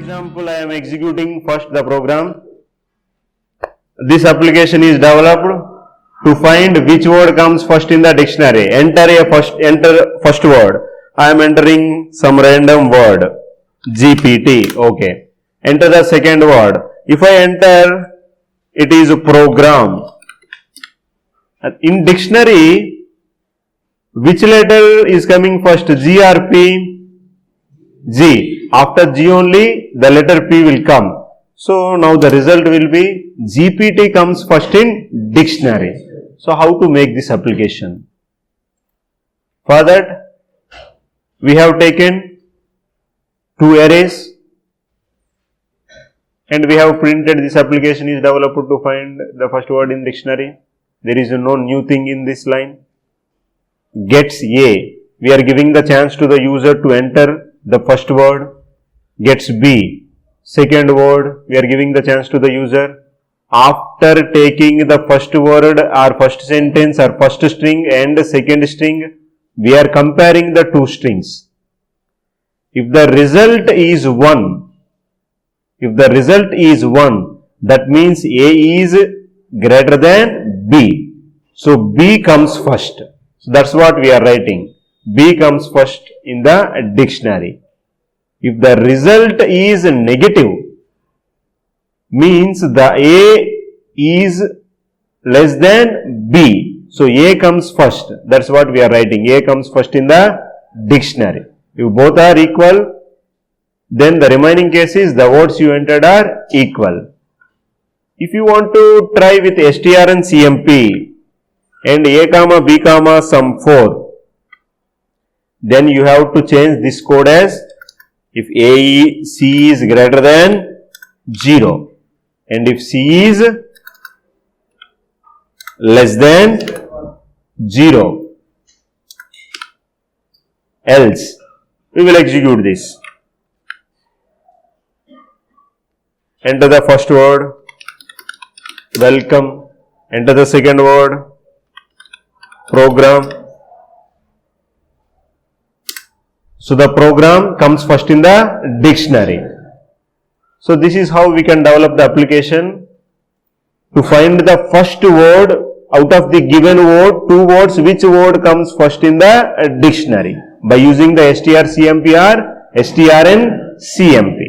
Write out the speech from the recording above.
example, I am executing first the program. This application is developed to find which word comes first in the dictionary. Enter first word. I am entering some random word, GPT. Okay. Enter the second word. If I enter, it is program. In dictionary, which letter is coming first, G or P? G. After G only, the letter P will come. So now the result will be GPT comes first in dictionary. So how to make this application? For that, we have taken two arrays and we have printed this application is developed to find the first word in dictionary. There is no new thing in this line. Gets A, we are giving the chance to the user to enter the first word. Gets B, second word, we are giving the chance to the user. After taking the first word or first sentence or first string and second string, we are comparing the two strings. If the result is 1, that means A is greater than B. So B comes first. So that's what we are writing. B comes first in the dictionary. If the result is negative, means the A is less than B. So A comes first. That's what we are writing. A comes first in the dictionary. If both are equal, then the remaining cases, the words you entered are equal. If you want to try with str and cmp and A comma B comma sum 4, then you have to change this code as if C is greater than 0 and if C is less than 0, else we will execute this. Enter the first word, welcome. Enter the second word, program. So the program comes first in the dictionary. So this is how we can develop the application to find the first word out of the given word, two words, which word comes first in the dictionary by using the strcmp or strncmp.